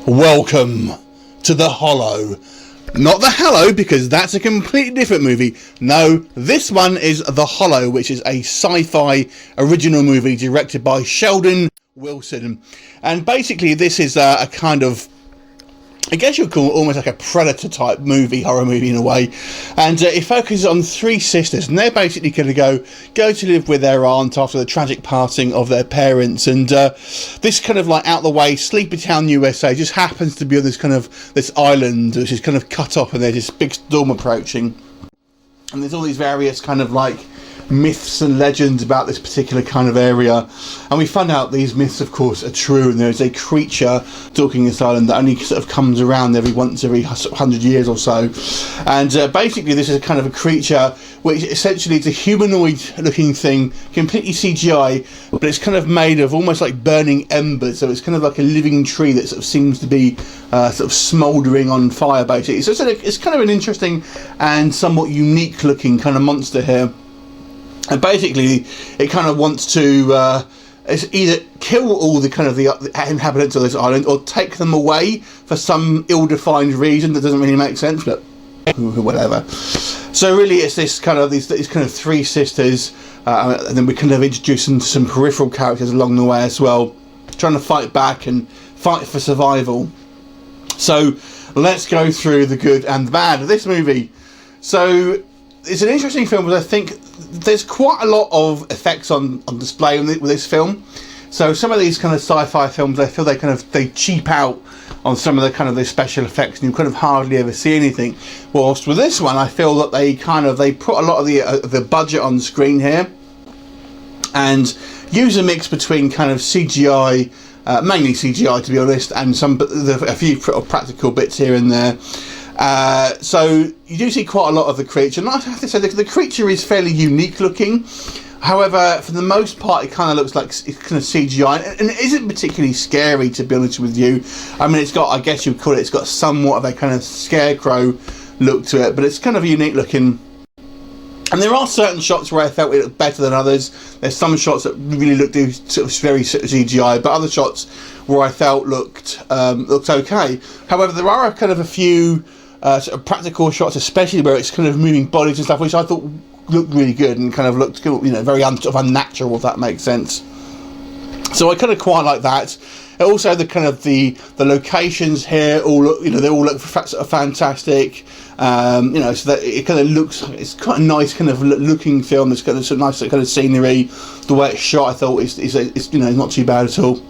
Welcome to The Hollow. Not The Hallow, because that's a completely different movie. No, this one is The Hollow, which is a sci-fi original movie directed by Sheldon Wilson. And basically this is a kind of, I guess you'd call it almost like a Predator type movie, horror movie in a way. And it focuses on three sisters, and they're basically going to go to live with their aunt after the tragic passing of their parents. And this kind of like out the way, sleepy town USA just happens to be on this island, which is kind of cut off, and there's this big storm approaching. And there's all these various kind of like myths and legends about this particular kind of area, and we find out these myths of course are true, and there's a creature stalking this island that only sort of comes around every 100 years or so. And basically this is a kind of a creature which essentially is a humanoid looking thing, completely CGI, but it's kind of made of almost like burning embers, so it's kind of like a living tree that sort of seems to be sort of smouldering on fire basically. So it's kind of an interesting and somewhat unique looking kind of monster here. And basically, it kind of wants to it's either kill all the kind of the inhabitants of this island, or take them away for some ill-defined reason that doesn't really make sense, but whatever. So really, it's these kind of three sisters, and then we kind of introduce them to some peripheral characters along the way as well, trying to fight back and fight for survival. So let's go through the good and the bad of this movie. So it's an interesting film, because I think there's quite a lot of effects on display with this film. So some of these kind of sci-fi films, I feel they cheap out on some of the kind of the special effects, and you kind of hardly ever see anything. Whilst with this one, I feel that they put a lot of the budget on screen here, and use a mix between kind of CGI, mainly CGI to be honest, and a few practical bits here and there. So you do see quite a lot of the creature, and I have to say the creature is fairly unique looking. However, for the most part, it kind of looks like it's kind of CGI, and it isn't particularly scary, to be honest with you. I mean, it's got, I guess you'd call it, it's got somewhat of a kind of scarecrow look to it, but it's kind of unique looking. And there are certain shots where I felt it looked better than others. There's some shots that really looked sort of very CGI, but other shots where I felt looked okay. However, there are kind of a few sort of practical shots, especially where it's kind of moving bodies and stuff, which I thought looked really good and kind of looked, very sort of unnatural, if that makes sense. So I kind of quite like that. Also, the kind of the locations here all look, they all look sort of fantastic. So that it kind of looks, it's quite a nice kind of looking film. It's got some nice kind of scenery. The way it's shot, I thought is not too bad at all.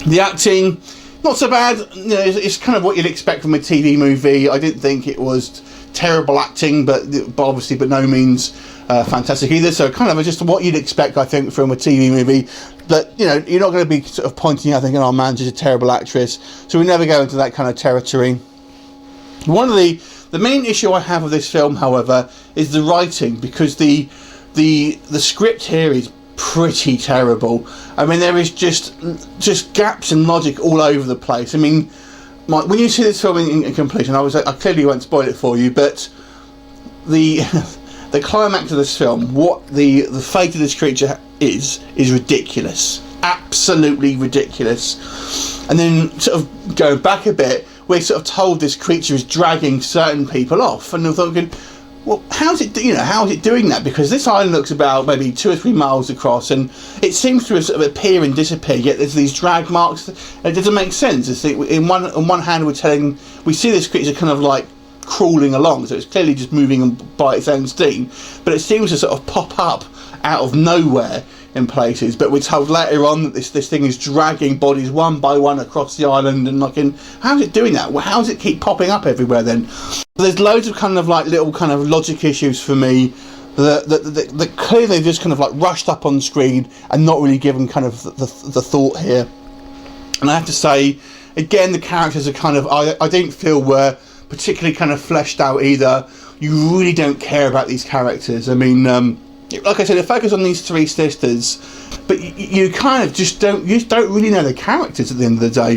The acting, not so bad. It's kind of what you'd expect from a TV movie. I didn't think it was terrible acting, but obviously, but no means fantastic either. So kind of just what you'd expect, I think, from a TV movie. But you're not going to be sort of pointing out, thinking, "Oh man, she's a terrible actress." So we never go into that kind of territory. One of the main issue I have with this film, however, is the writing, because the script here is pretty terrible. I mean, there is just gaps in logic all over the place. I mean, when you see this film in completion, I clearly won't spoil it for you, but the climax of this film, what the fate of this creature is ridiculous, absolutely ridiculous. And then sort of go back a bit, we're sort of told this creature is dragging certain people off, and I'm thinking, well, how's it doing that? Because this island looks about maybe 2 or 3 miles across, and it seems to sort of appear and disappear, yet there's these drag marks. It doesn't make sense. On one hand, we see this creature kind of like crawling along, so it's clearly just moving by its own steam, but it seems to sort of pop up out of nowhere in places. But we're told later on that this thing is dragging bodies one by one across the island, and how's it doing that? Well, how does it keep popping up everywhere then? There's loads of kind of like little kind of logic issues for me that clearly they've just kind of like rushed up on screen and not really given kind of the thought here. And I have to say, again, the characters are kind of, I didn't feel were particularly kind of fleshed out either. You really don't care about these characters. I mean, like I said, they focus on these three sisters, but you kind of just don't really know the characters at the end of the day.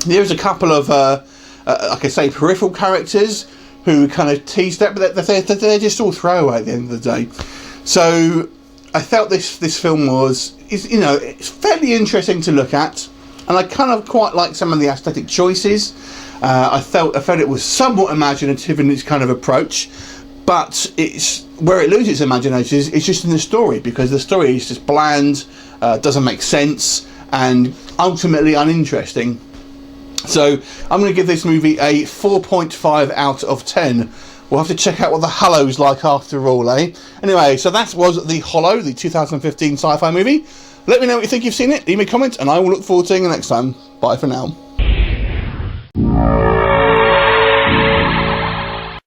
There's a couple of like I say, peripheral characters who kind of tease that, but they're just all throwaway at the end of the day. So I felt this film it's fairly interesting to look at. and I kind of quite like some of the aesthetic choices. I felt it was somewhat imaginative in its kind of approach, but it's where it loses its imagination is just in the story, because the story is just bland, doesn't make sense, and ultimately uninteresting. So I'm going to give this movie a 4.5 out of 10. We'll have to check out what The Hollow's like after all, eh? Anyway, so that was The Hollow, the 2015 sci-fi movie. Let me know what you think you've seen it. Leave me a comment, and I will look forward to seeing you next time. Bye for now.